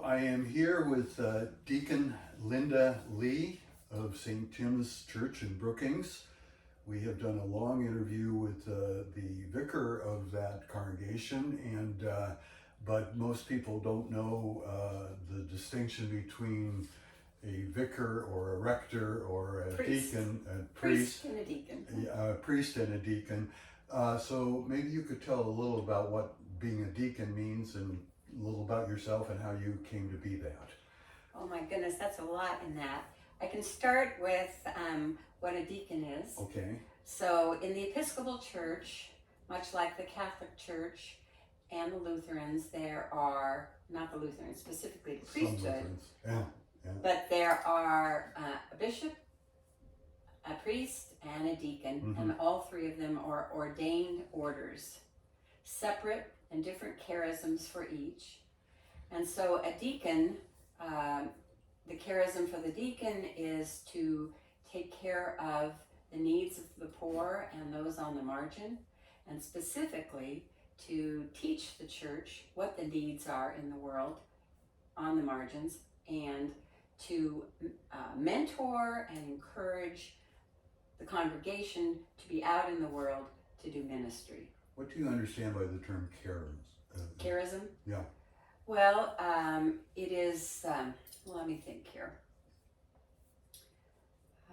I am here with Deacon Linda Lee of St. Tim's Church in Brookings. We have done a long interview with the vicar of that congregation, but most people don't know the distinction between a vicar or a rector or a deacon, a priest and a deacon. A priest and a deacon. So maybe you could tell a little about what being a deacon means and a little about yourself and how you came to be that. Oh my goodness, that's a lot in that. I can start with what a deacon is. Okay. So in the Episcopal Church, much like the Catholic Church and the Lutherans, there are, not the Lutherans, specifically the priesthood, yeah. but there are a bishop, a priest, and a deacon, and all three of them are ordained orders, separate and different charisms for each. And so a deacon, the charism for the deacon is to take care of the needs of the poor and those on the margin, and specifically to teach the church what the needs are in the world on the margins, and to mentor and encourage the congregation to be out in the world to do ministry. What do you understand by the term charism? Charism? Yeah. Well, it is, let me think here.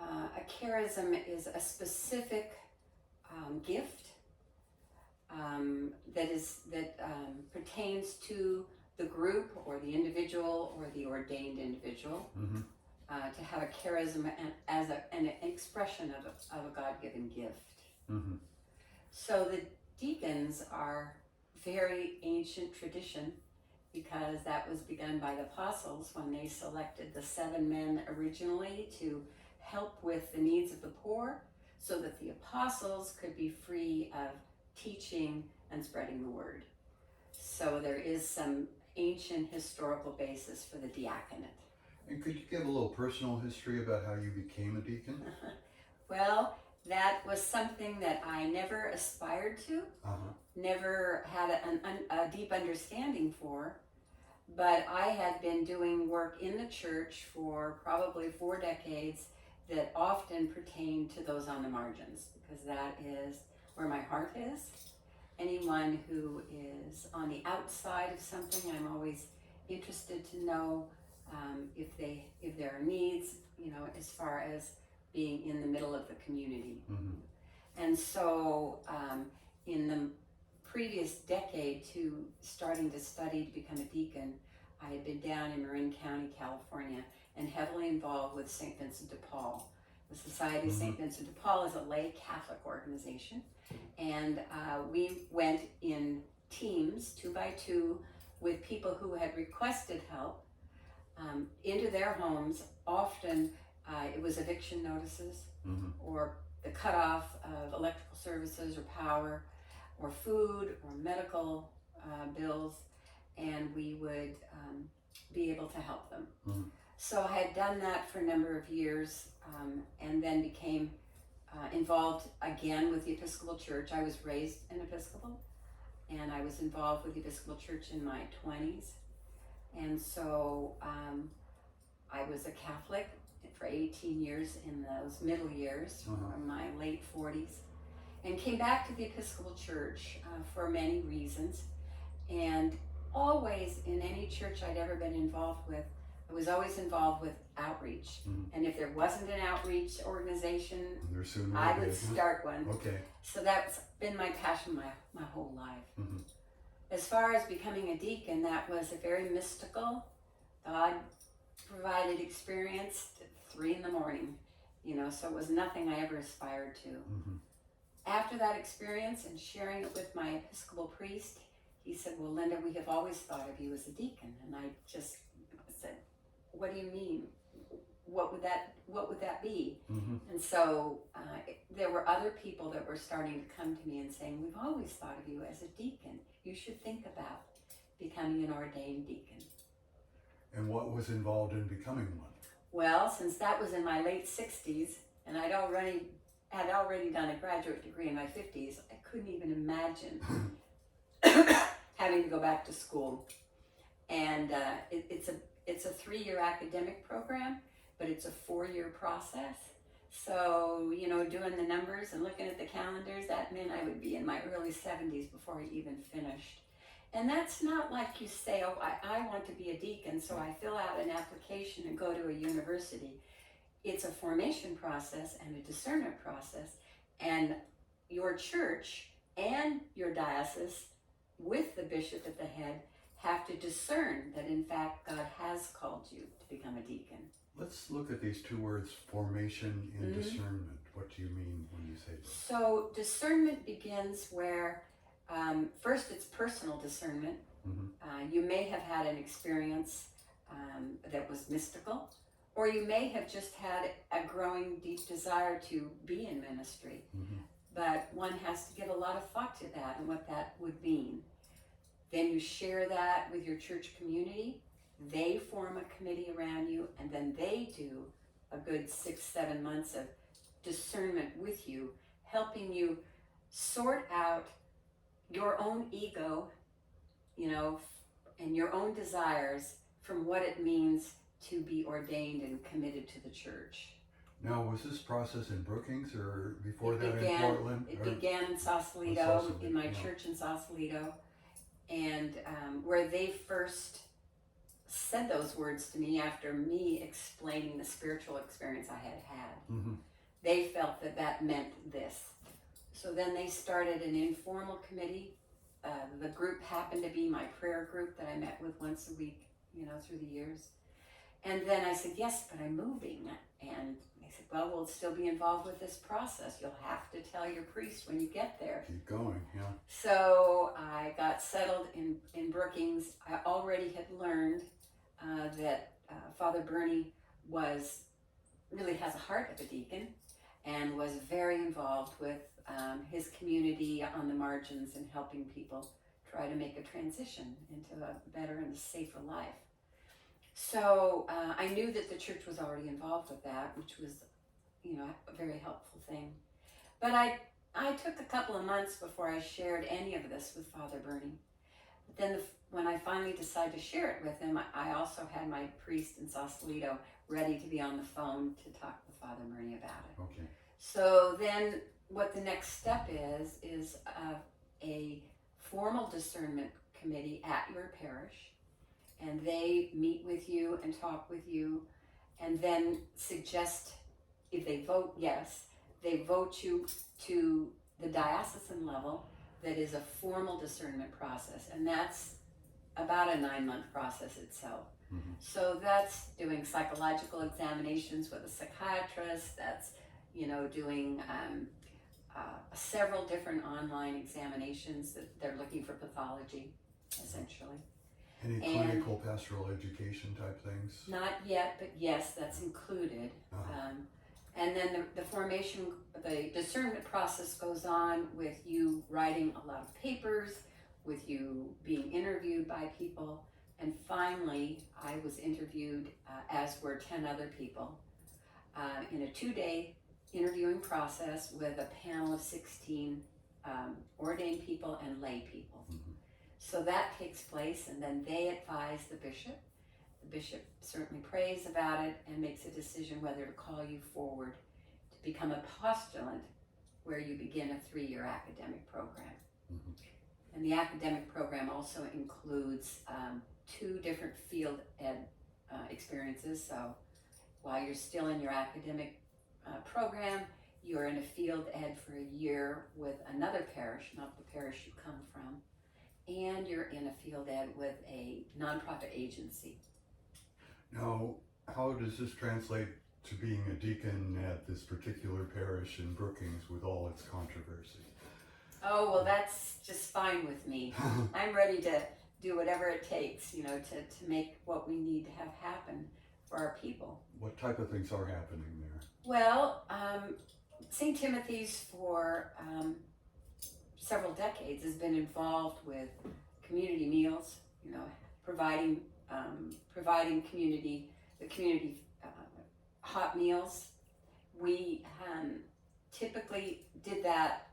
A charism is a specific gift that pertains to the group or the individual or the ordained individual. To have a charism as an expression of a God-given gift. So the deacons are very ancient tradition, because that was begun by the apostles when they selected the 7 men originally to help with the needs of the poor, so that the apostles could be free of teaching and spreading the word. So there is some ancient historical basis for the diaconate. And could you give a little personal history about how you became a deacon? Well, that was something that I never aspired to, never had a deep understanding for, but I had been doing work in the church for probably 4 decades that often pertained to those on the margins, because that is where my heart is. Anyone who is on the outside of something, I'm always interested to know if there are needs, as far as being in the middle of the community. And so in the previous decade to starting to study to become a deacon, I had been down in Marin County, California, and heavily involved with St. Vincent de Paul. The Society of St. Vincent de Paul is a lay Catholic organization, and we went in teams, 2 by 2, with people who had requested help into their homes. Often it was eviction notices, or the cutoff of electrical services or power or food or medical bills, and we would be able to help them. So I had done that for a number of years, and then became involved again with the Episcopal Church. I was raised an Episcopal, and I was involved with the Episcopal Church in my 20s. And so I was a Catholic for 18 years in those middle years, from my late 40s, and came back to the Episcopal Church for many reasons. And always, in any church I'd ever been involved with, I was always involved with outreach. And if there wasn't an outreach organization, I would start one. Okay. So that's been my passion my whole life. As far as becoming a deacon, that was a very mystical, God-provided experience at 3 in the morning, so it was nothing I ever aspired to. After that experience and sharing it with my Episcopal priest, he said, "Well, Linda, we have always thought of you as a deacon." And I just said, "What do you mean? What would that be?" And so there were other people that were starting to come to me and saying, "We've always thought of you as a deacon. You should think about becoming an ordained deacon." And what was involved in becoming one? Well, since that was in my late 60s, and had already done a graduate degree in my 50s, I couldn't even imagine having to go back to school. and it's a 3-year academic program, but it's a 4-year process. So, you know, doing the numbers and looking at the calendars, that meant I would be in my early 70s before I even finished. And that's not like you say, oh, I want to be a deacon, so I fill out an application and go to a university. It's a formation process and a discernment process. And your church and your diocese, with the bishop at the head, have to discern that in fact God has called you to become a deacon. Let's look at these two words, formation and discernment. What do you mean when you say that? So discernment begins where first it's personal discernment. You may have had an experience that was mystical, or you may have just had a growing deep desire to be in ministry. But one has to give a lot of thought to that and what that would mean. Then you share that with your church community. They form a committee around you, and then they do a good 6-7 months of discernment with you, helping you sort out your own ego, you know, and your own desires from what it means to be ordained and committed to the church. Now, was this process in Brookings or before that in Portland? It began in Sausalito, in my church in Sausalito, and where they first said those words to me after me explaining the spiritual experience I had had. They felt that that meant this. So then they started an informal committee. The group happened to be my prayer group that I met with once a week, you know, through the years. And then I said, yes, but I'm moving. And they said, well, we'll still be involved with this process. You'll have to tell your priest when you get there. Keep going, yeah. So I got settled in Brookings. I already had learned that Father Bernie really has a heart of a deacon and was very involved with his community on the margins and helping people try to make a transition into a better and a safer life. So I knew that the church was already involved with that, which was, you know, a very helpful thing. But I took a couple of months before I shared any of this with Father Bernie. But then when I finally decided to share it with him, I also had my priest in Sausalito ready to be on the phone to talk with Father Bernie about it. Okay. So then what the next step is a formal discernment committee at your parish, and they meet with you and talk with you, and then suggest, if they vote yes, they vote you to the diocesan level. That is a formal discernment process, and that's about a 9-month process itself. So that's doing psychological examinations with a psychiatrist, that's, you know, doing several different online examinations that they're looking for pathology, essentially. Any clinical pastoral education type things? Not yet, but yes, that's included. And then the discernment process goes on with you writing a lot of papers, with you being interviewed by people, and finally I was interviewed, as were 10 other people, in a 2-day interviewing process with a panel of 16 ordained people and lay people. So that takes place, and then they advise the bishop. The bishop certainly prays about it and makes a decision whether to call you forward to become a postulant, where you begin a 3-year academic program. And the academic program also includes 2 different field ed experiences. So while you're still in your academic program, you're in a field ed for a year with another parish, not the parish you come from, and you're in a field ed with a nonprofit agency. Now, how does this translate to being a deacon at this particular parish in Brookings with all its controversy? Oh, well, that's just fine with me. I'm ready to do whatever it takes, you know, to make what we need to have happen for our people. What type of things are happening there? Well, St. Timothy's for several decades has been involved with community meals, you know, providing the community hot meals. We typically did that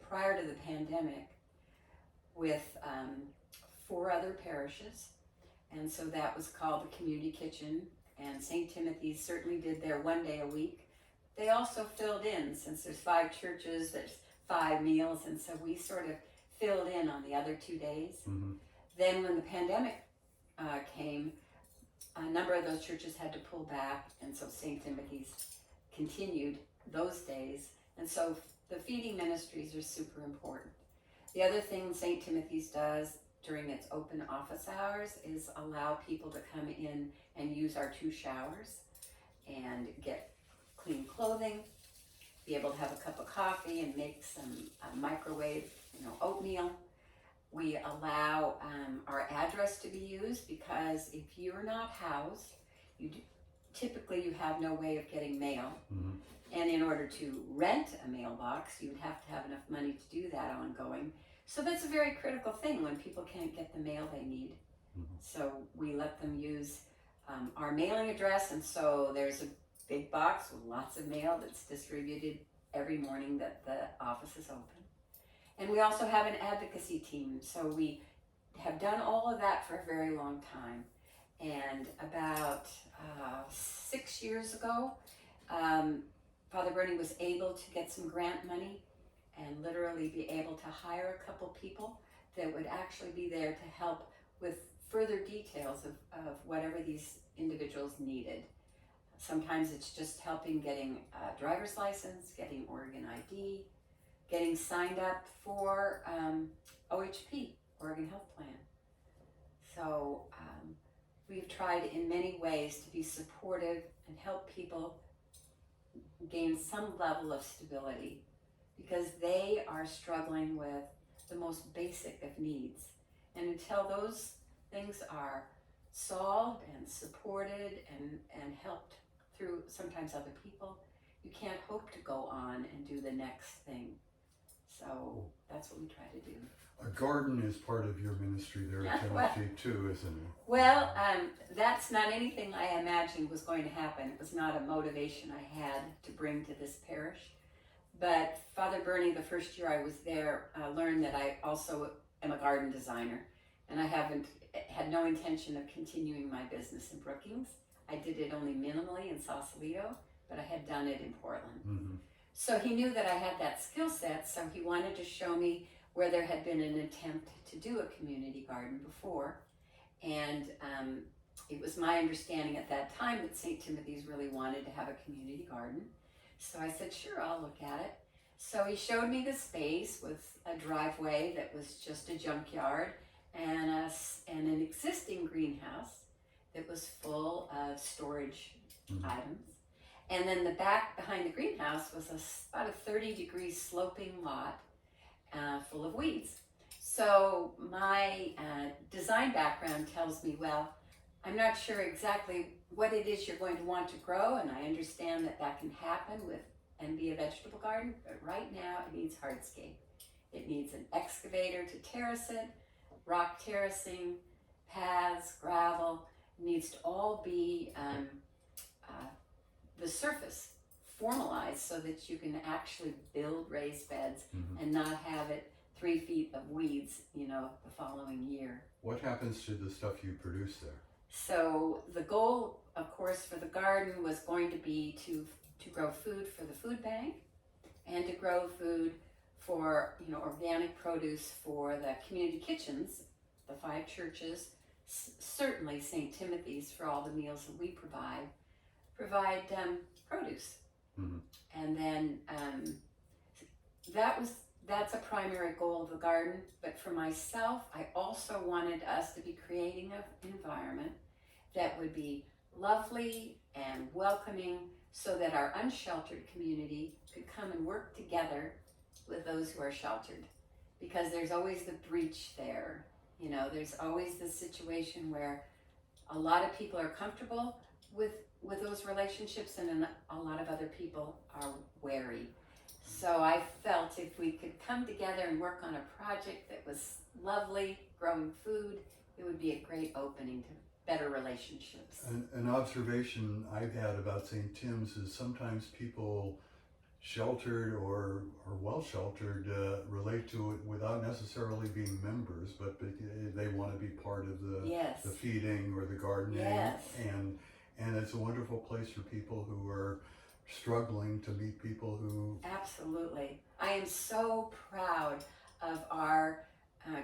prior to the pandemic with 4 other parishes, and so that was called the community kitchen. And St. Timothy's certainly did their 1 day a week. They also filled in, since there's 5 churches, there's 5 meals, and so we sort of filled in on the other 2 days. Mm-hmm. Then when the pandemic came, a number of those churches had to pull back, and so St. Timothy's continued those days. And so the feeding ministries are super important. The other thing St. Timothy's does during its open office hours is allow people to come in and use our 2 showers and get clean clothing, be able to have a cup of coffee and make some microwave, oatmeal. We allow our address to be used, because if you're not housed, typically you have no way of getting mail. Mm-hmm. And in order to rent a mailbox, you would have to have enough money to do that ongoing. So that's a very critical thing when people can't get the mail they need. Mm-hmm. So we let them use our mailing address, and so there's a big box with lots of mail that's distributed every morning that the office is open. And we also have an advocacy team, so we have done all of that for a very long time. And about 6 years ago, Father Bernie was able to get some grant money and literally be able to hire a couple people that would actually be there to help with further details of whatever these individuals needed. Sometimes it's just helping getting a driver's license, getting Oregon ID, getting signed up for OHP, Oregon Health Plan. So we've tried in many ways to be supportive and help people gain some level of stability, because they are struggling with the most basic of needs. And until those things are solved and supported and helped through sometimes other people, you can't hope to go on and do the next thing. So that's what we try to do. A garden is part of your ministry there at Timothy too, isn't it? Well, that's not anything I imagined was going to happen. It was not a motivation I had to bring to this parish. But Father Bernie, the first year I was there, learned that I also am a garden designer, and I had no intention of continuing my business in Brookings. I did it only minimally in Sausalito, but I had done it in Portland. Mm-hmm. So he knew that I had that skill set, so he wanted to show me where there had been an attempt to do a community garden before. And it was my understanding at that time that St. Timothy's really wanted to have a community garden. So I said, sure, I'll look at it. So he showed me the space with a driveway that was just a junkyard and an existing greenhouse that was full of storage items. And then the back behind the greenhouse was about a 30-degree sloping lot full of weeds. So my design background tells me, well, I'm not sure exactly what it is you're going to want to grow, and I understand that can happen and be a vegetable garden, but right now it needs hardscape. It needs an excavator to terrace it, rock terracing, paths, gravel. It needs to all be the surface formalized so that you can actually build raised beds and not have it 3 feet of weeds, the following year. What happens to the stuff you produce there? So the goal, of course, for the garden was going to be to grow food for the food bank and to grow food for, organic produce for the community kitchens, the 5 churches, certainly St. Timothy's for all the meals that we provide produce. Mm-hmm. And then that's a primary goal of the garden. But for myself, I also wanted us to be creating an environment that would be lovely and welcoming so that our unsheltered community could come and work together with those who are sheltered. Because there's always the breach there. There's always the situation where a lot of people are comfortable with those relationships and a lot of other people are wary. So I felt if we could come together and work on a project that was lovely, growing food, it would be a great opening to better relationships. An observation I've had about St. Tim's is sometimes people sheltered or well sheltered relate to it without necessarily being members, but they want to be part of the feeding or the gardening. Yes. And it's a wonderful place for people who are struggling to meet people who... Absolutely. I am so proud of our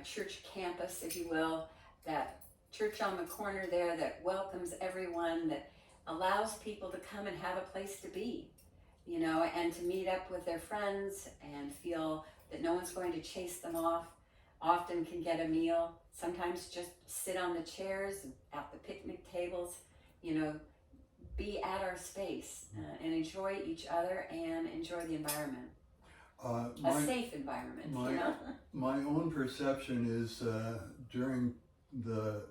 church campus, if you will, that church on the corner there that welcomes everyone, that allows people to come and have a place to be, you know, and to meet up with their friends and feel that no one's going to chase them off. Often can get a meal, sometimes just sit on the chairs at the picnic tables, you know, be at our space and enjoy each other and enjoy the environment. A safe environment, you know? My own perception is during the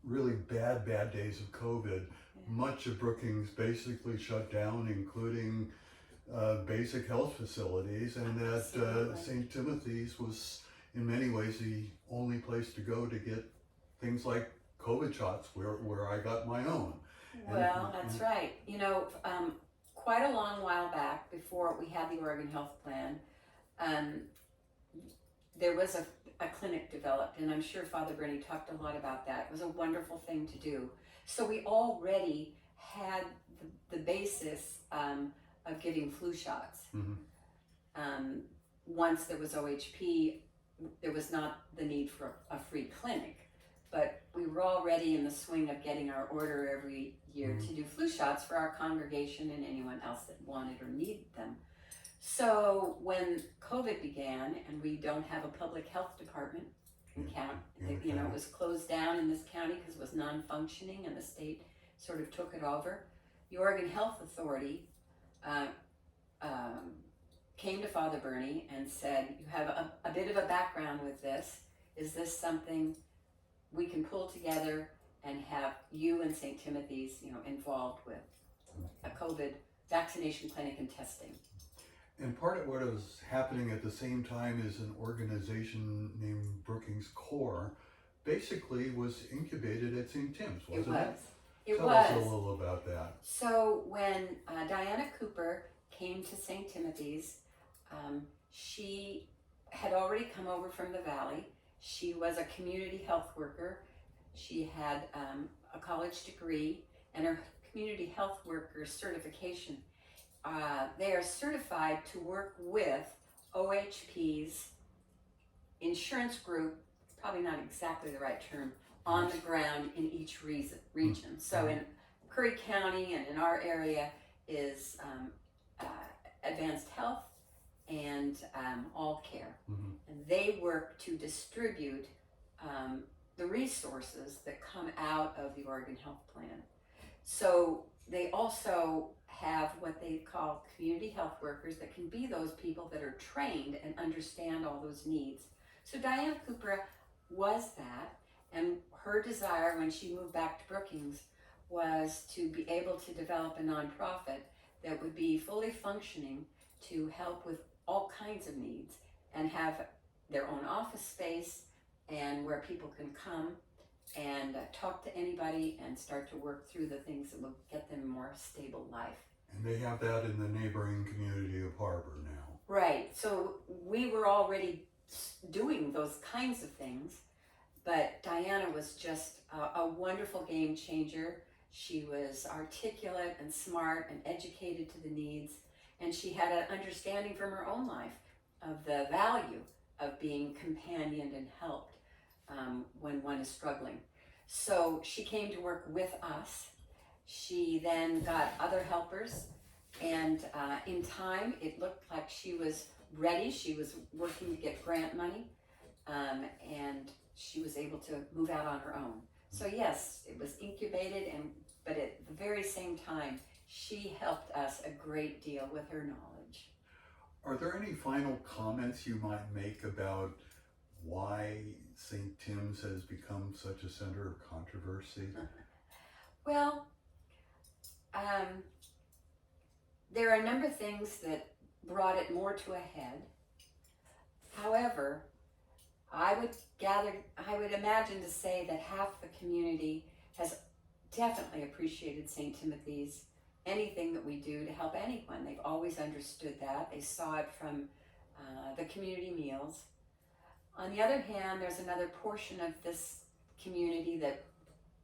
really bad days of COVID, much of Brookings basically shut down, including basic health facilities, and that St. Timothy's was in many ways the only place to go to get things like COVID shots, where I got my own. Well, that's right. You know, quite a long while back, before we had the Oregon Health Plan, there was a clinic developed, and I'm sure Father Bernie talked a lot about that. It was a wonderful thing to do. So we already had the basis of giving flu shots. Once there was OHP, there was not the need for a free clinic, but we were already in the swing of getting our order every year to do flu shots for our congregation and anyone else that wanted or needed them. So when COVID began and we don't have a public health department in county, you know, it was closed down in this county because it was non-functioning and the state sort of took it over. The Oregon Health Authority came to Father Bernie and said, you have a bit of a background with this. Is this something we can pull together and have you and St. Timothy's, you know, involved with a COVID vaccination clinic and testing? And part of what was happening at the same time is an organization named Brookings Core basically was incubated at St. Tim's, wasn't it? It Tell was. us a little about that. So when Diana Cooper came to St. Timothy's, she had already come over from the Valley. She was a community health worker. She had a college degree and her community health worker certification. They are certified to work with OHP's insurance group, probably not exactly the right term, on the ground in each region. So in Curry County and in our area is Advanced Health and All Care. And they work to distribute the resources that come out of the Oregon Health Plan. So they also have what they call community health workers that can be those people that are trained and understand all those needs. So Diana Cooper was that, and her desire when she moved back to Brookings was to be able to develop a nonprofit that would be fully functioning to help with all kinds of needs and have their own office space and where people can come and talk to anybody and start to work through the things that will get them a more stable life. And they have that in the neighboring community of Harbor now. Right. So we were already doing those kinds of things, but Diana was just a wonderful game changer. She was articulate and smart and educated to the needs, and she had an understanding from her own life of the value of being companioned and helped when one is struggling. So she came to work with us. She then got other helpers, and in time it looked like she was ready. She was working to get grant money, and she was able to move out on her own. So yes, it was incubated, but at the very same time, she helped us a great deal with her knowledge. Are there any final comments you might make about why St. Tim's has become such a center of controversy? Well, there are a number of things that brought it more to a head. However, I would imagine to say that half the community has definitely appreciated St. Timothy's anything that we do to help anyone. They've always understood that. They saw it from the community meals. On the other hand, there's another portion of this community that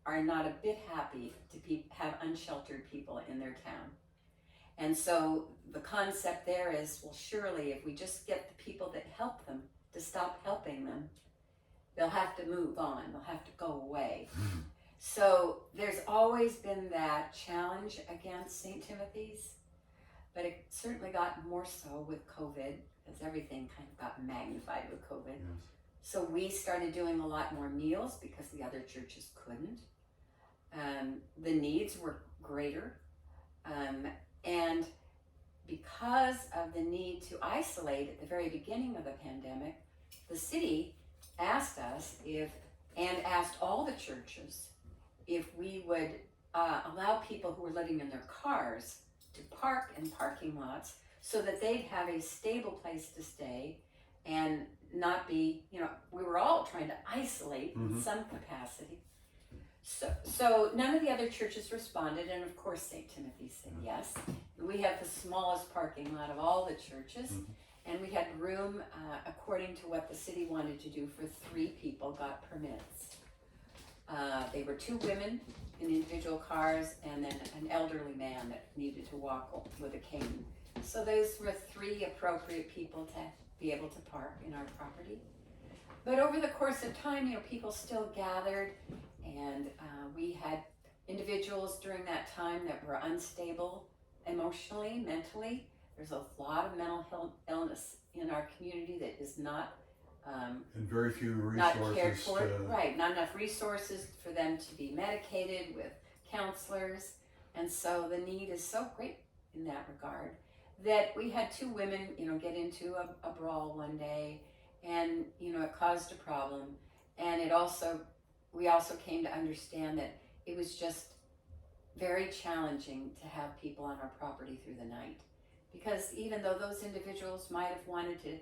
are not a bit happy to have unsheltered people in their town. And so the concept there is, well, surely if we just get the people that help them to stop helping them, they'll have to move on, they'll have to go away. So there's always been that challenge against St. Timothy's, but it certainly got more so with COVID, because everything kind of got magnified with COVID. Yes. So we started doing a lot more meals because the other churches couldn't. The needs were greater. And because of the need to isolate at the very beginning of the pandemic, the city asked us and asked all the churches if we would allow people who were living in their cars to park in parking lots so that they'd have a stable place to stay and not be, we were all trying to isolate in some capacity. So none of the other churches responded, and of course St. Timothy said yes. We have the smallest parking lot of all the churches, and we had room according to what the city wanted to do for 3 people got permits. They were 2 women in individual cars, and then an elderly man that needed to walk with a cane. So those were 3 appropriate people to be able to park in our property. But over the course of time, people still gathered, and we had individuals during that time that were unstable emotionally, mentally. There's a lot of mental illness in our community that is not and very few not resources cared for. Right, not enough resources for them to be medicated with counselors, and so the need is so great in that regard that we had 2 women, get into a brawl one day, and it caused a problem, and we also came to understand that it was just very challenging to have people on our property through the night, because even though those individuals might have wanted to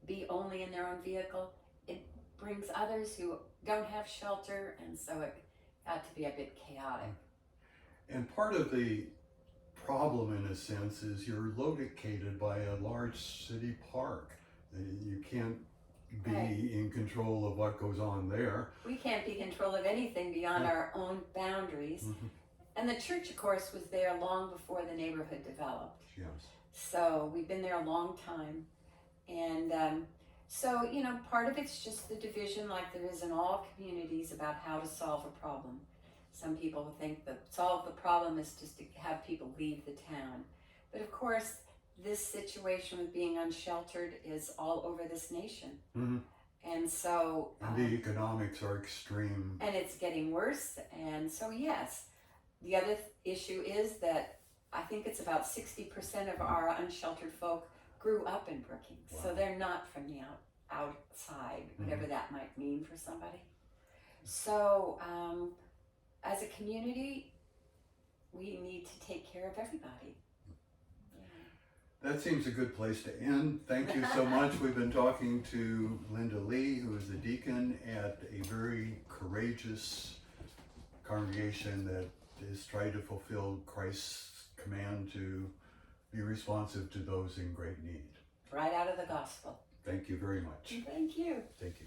be only in their own vehicle, it brings others who don't have shelter, and so it got to be a bit chaotic. And part of the problem, in a sense, is you're located by a large city park. You can't be in control of what goes on there. We can't be in control of anything beyond our own boundaries. And the church, of course, was there long before the neighborhood developed. Yes. So we've been there a long time. And so, part of it's just the division, like there is in all communities, about how to solve a problem. Some people think that solve the problem is just to have people leave the town. But of course, this situation with being unsheltered is all over this nation. And so... and the economics are extreme. And it's getting worse. And so, yes, the other issue is that I think it's about 60% of our unsheltered folk grew up in Brookings. Wow. So they're not from the outside, whatever that might mean for somebody. So as a community, we need to take care of everybody. That seems a good place to end. Thank you so much. We've been talking to Linda Lee, who is a deacon at a very courageous congregation that is trying to fulfill Christ's command to be responsive to those in great need. Right out of the gospel. Thank you very much. Thank you. Thank you.